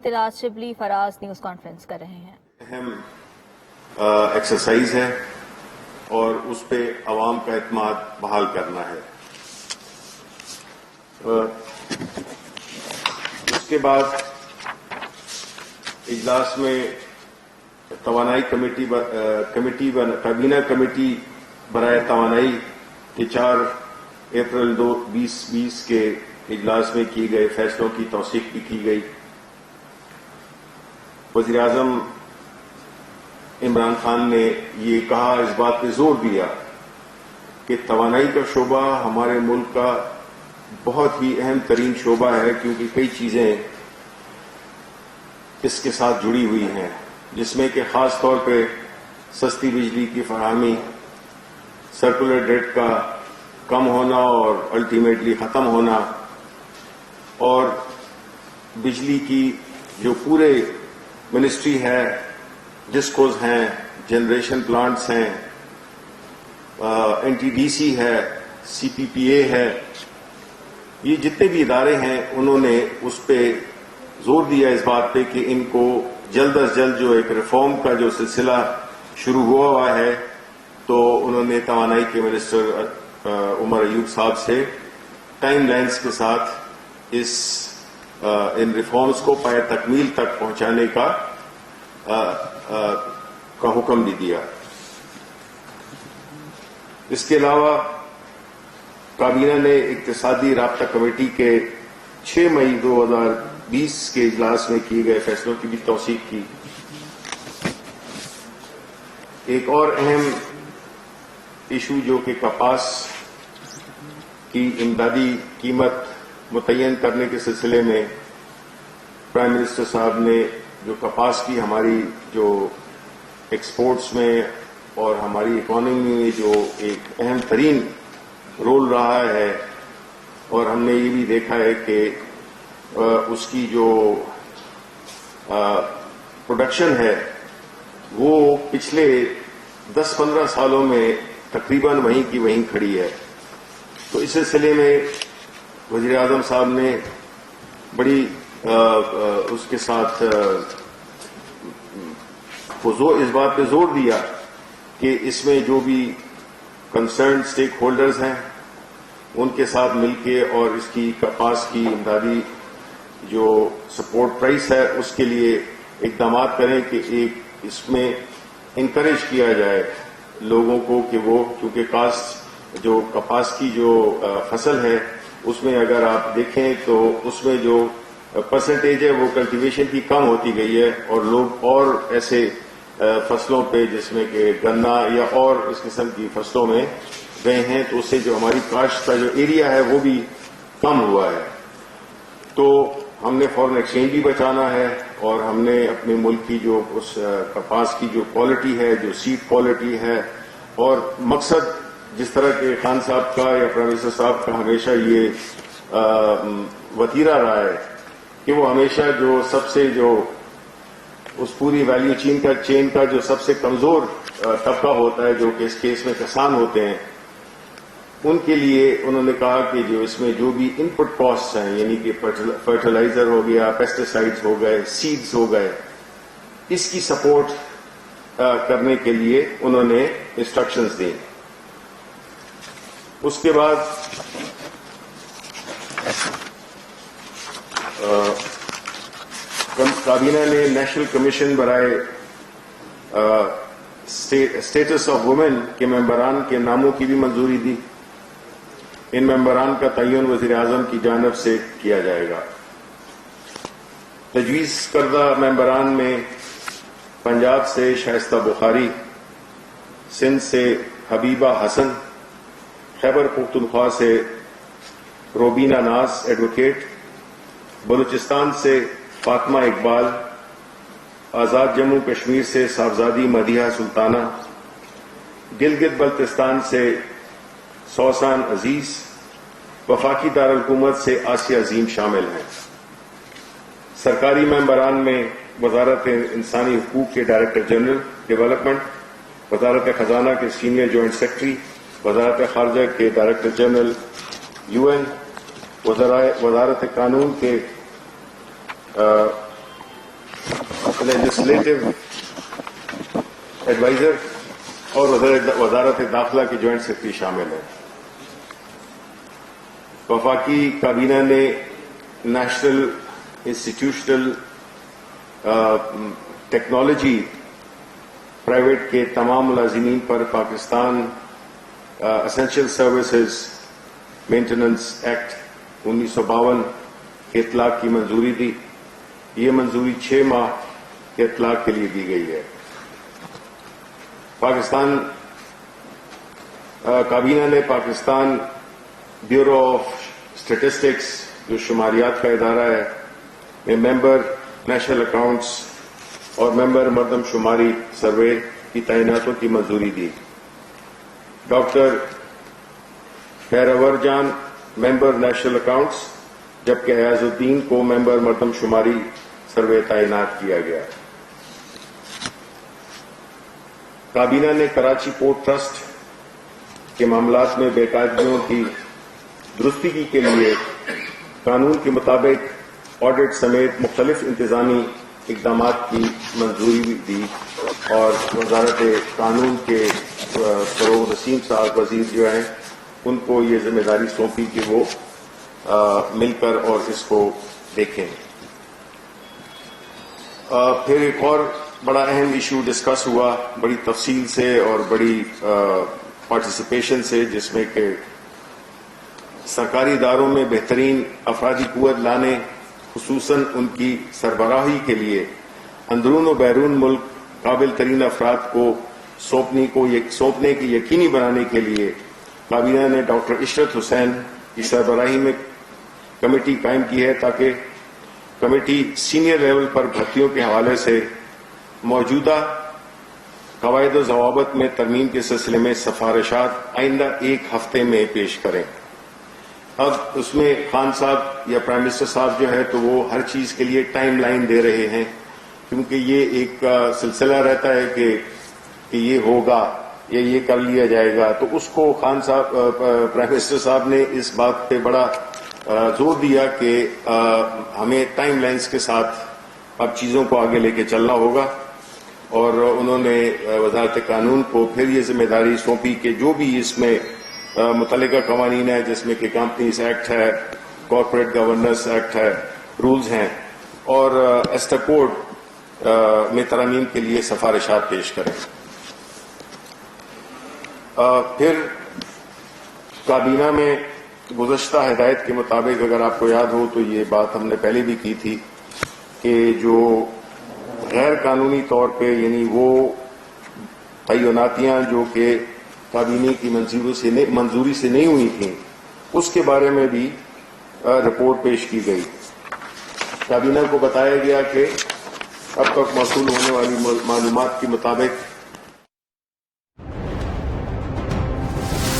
اطلاعات Shibli Faraz news conference کر رہے ہیں. اہم ایکسرسائز ہے اور اس پہ عوام کا اعتماد بحال کرنا ہے. اس کے بعد اجلاس میں توانائی کابینہ کمیٹی برائے توانائی کے 4 اپریل 2020 کے اجلاس میں کیے گئے فیصلوں کی توثیق بھی کی گئی. وزیر اعظم عمران خان نے یہ کہا، اس بات پہ زور دیا کہ توانائی کا شعبہ ہمارے ملک کا بہت ہی اہم ترین شعبہ ہے، کیونکہ کئی چیزیں اس کے ساتھ جڑی ہوئی ہیں، جس میں کہ خاص طور پہ سستی بجلی کی فراہمی، سرکولر ڈیٹ کا کم ہونا اور الٹیمیٹلی ختم ہونا، اور بجلی کی جو پورے منسٹری ہے، ڈسکوز ہیں، جنریشن پلانٹس ہیں، این ٹی ڈی سی ہے، سی پی پی اے ہے، یہ جتنے بھی ادارے ہیں انہوں نے اس پہ زور دیا اس بات پہ کہ ان کو جلد از جلد جو ایک ریفارم کا جو سلسلہ شروع ہوا ہے، تو انہوں نے توانائی کے منسٹر عمر ایوب صاحب سے ٹائم لائنز کے ساتھ ان ریفارمز کو پائے تکمیل تک پہنچانے کا حکم بھی دیا. اس کے علاوہ کابینہ نے اقتصادی رابطہ کمیٹی کے 6 مئی 2020 کے اجلاس میں کیے گئے فیصلوں کی بھی توثیق کی. ایک اور اہم ایشو جو کہ کپاس کی امدادی قیمت متعین کرنے کے سلسلے میں پرائم منسٹر صاحب نے جو کپاس کی ہماری جو ایکسپورٹس میں اور ہماری اکانومی میں جو ایک اہم ترین رول رہا ہے، اور ہم نے یہ بھی دیکھا ہے کہ اس کی جو پروڈکشن ہے وہ پچھلے 10-15 سالوں میں تقریباً وہیں کی وہیں کھڑی ہے. تو اس سلسلے میں وزیر اعظم صاحب نے بڑی اس کے ساتھ اس بات پہ زور دیا کہ اس میں جو بھی کنسرن اسٹیک ہولڈرز ہیں ان کے ساتھ مل کے اور اس کی کپاس کی امدادی جو سپورٹ پرائس ہے اس کے لیے اقدامات کریں کہ ایک اس میں انکریج کیا جائے لوگوں کو کہ وہ، کیونکہ جو کپاس کی جو فصل ہے اس میں اگر آپ دیکھیں تو اس میں جو پرسنٹیج ہے وہ کلٹیویشن کی کم ہوتی گئی ہے، اور لوگ اور ایسے فصلوں پہ جس میں کہ گنا یا اور اس قسم کی فصلوں میں گئے ہیں، تو اس سے جو ہماری کاشت کا جو ایریا ہے وہ بھی کم ہوا ہے. تو ہم نے فارن ایکسچینج بھی بچانا ہے، اور ہم نے اپنے ملک کی جو اس کپاس کی جو کوالٹی ہے، جو سیڈ کوالٹی ہے، اور مقصد جس طرح کہ خان صاحب کا یا پرائم منسٹر صاحب کا ہمیشہ یہ وتیرہ رہا ہے کہ وہ ہمیشہ جو سب سے جو اس پوری ویلیو چین کا جو سب سے کمزور طبقہ ہوتا ہے، جو کہ اس کیس میں کسان ہوتے ہیں، ان کے لیے انہوں نے کہا کہ جو اس میں جو بھی ان پٹ کاسٹ ہیں، یعنی کہ فرٹیلائزر ہو گیا، پیسٹیسائڈز ہو گئے، سیڈز ہو گئے، اس کی سپورٹ کرنے کے لیے انہوں نے انسٹرکشنز دی. اس کے بعد کابینہ نے نیشنل کمیشن برائے اسٹیٹس آف وومن کے ممبران کے ناموں کی بھی منظوری دی. ان ممبران کا تعین وزیر اعظم کی جانب سے کیا جائے گا. تجویز کردہ ممبران میں پنجاب سے شائستہ بخاری، سندھ سے حبیبہ حسن، خیبر پختونخوا سے روبینہ ناز ایڈوکیٹ، بلوچستان سے فاطمہ اقبال، آزاد جموں کشمیر سے صاحبزادی مدیحہ سلطانہ، گلگت بلتستان سے سوسان عزیز، وفاقی دارالحکومت سے آسیہ عظیم شامل ہیں. سرکاری ممبران میں وزارت انسانی حقوق کے ڈائریکٹر جنرل ڈیولپمنٹ، وزارت خزانہ کے سینئر جوائنٹ سیکرٹری، وزارت خارجہ کے ڈائریکٹر جنرل UN، وزارت قانون کے لیجسلیٹو ایڈوائزر اور وزارت داخلہ کے جوائنٹ سیکرٹری شامل ہیں. وفاقی کابینہ نے نیشنل انسٹیٹیوشنل ٹیکنالوجی پرائیویٹ کے تمام ملازمین پر Pakistan essential services maintenance act 1952 کے اطلاق کی منظوری دی. یہ منظوری 6 ماہ کے اطلاق کے لیے دی گئی ہے. پاکستان کابینہ نے پاکستان بیورو آف اسٹیٹسٹکس جو شماریات کا ادارہ ہے میں ممبر نیشنل اکاؤنٹس اور ممبر مردم شماری سروے کی تعیناتوں کی منظوری دی. ڈاکٹر خیرور جان ممبر نیشنل اکاؤنٹس جبکہ ایاز الدین کو ممبر مردم شماری سروے تعینات کیا گیا. کابینہ نے کراچی پورٹ ٹرسٹ کے معاملات میں بے قاعدگیوں کی درستگی کے لیے قانون کے مطابق آڈٹ سمیت مختلف انتظامی اقدامات کی منظوری بھی دی اور وزارت قانون کے فروغ نسیم صاحب وزیر جو ہیں ان کو یہ ذمہ داری سونپی کہ وہ مل کر اور اس کو دیکھیں. پھر ایک اور بڑا اہم ایشو ڈسکس ہوا بڑی تفصیل سے اور بڑی پارٹیسپیشن سے، جس میں کہ سرکاری اداروں میں بہترین افرادی قوت لانے، خصوصاً ان کی سربراہی کے لیے اندرون و بیرون ملک قابل ترین افراد کو سونپنے کی یقینی بنانے کے لیے کابینہ نے ڈاکٹر عشرت حسین کی سربراہی میں کمیٹی قائم کی ہے تاکہ کمیٹی سینئر لیول پر بھرتیوں کے حوالے سے موجودہ قواعد و ضوابط میں ترمیم کے سلسلے میں سفارشات آئندہ 1 ہفتے میں پیش کریں. اب اس میں خان صاحب یا پرائم منسٹر صاحب جو ہے تو وہ ہر چیز کے لیے ٹائم لائن دے رہے ہیں، کیونکہ یہ ایک سلسلہ رہتا ہے کہ یہ ہوگا یا یہ کر لیا جائے گا. تو اس کو خان صاحب پرائم منسٹر صاحب نے اس بات پہ بڑا زور دیا کہ ہمیں ٹائم لائنز کے ساتھ اب چیزوں کو آگے لے کے چلنا ہوگا، اور انہوں نے وزارت قانون کو پھر یہ ذمہ داری سونپی کہ جو بھی اس میں متعلقہ قوانین ہے، جس میں کہ کمپنیز ایکٹ ہے، کارپوریٹ گورننس ایکٹ ہے، رولز ہیں، اور ایسٹا کوڈ میں ترامیم کے لیے سفارشات پیش کریں. پھر کابینہ میں گزشتہ ہدایت کے مطابق اگر آپ کو یاد ہو تو یہ بات ہم نے پہلے بھی کی تھی کہ جو غیر قانونی طور پہ یعنی وہ تعیناتیاں جو کہ کابینہ کی منظوری سے نہیں ہوئی تھیں، اس کے بارے میں بھی رپورٹ پیش کی گئی. کابینہ کو بتایا گیا کہ اب تک موصول ہونے والی معلومات کے مطابق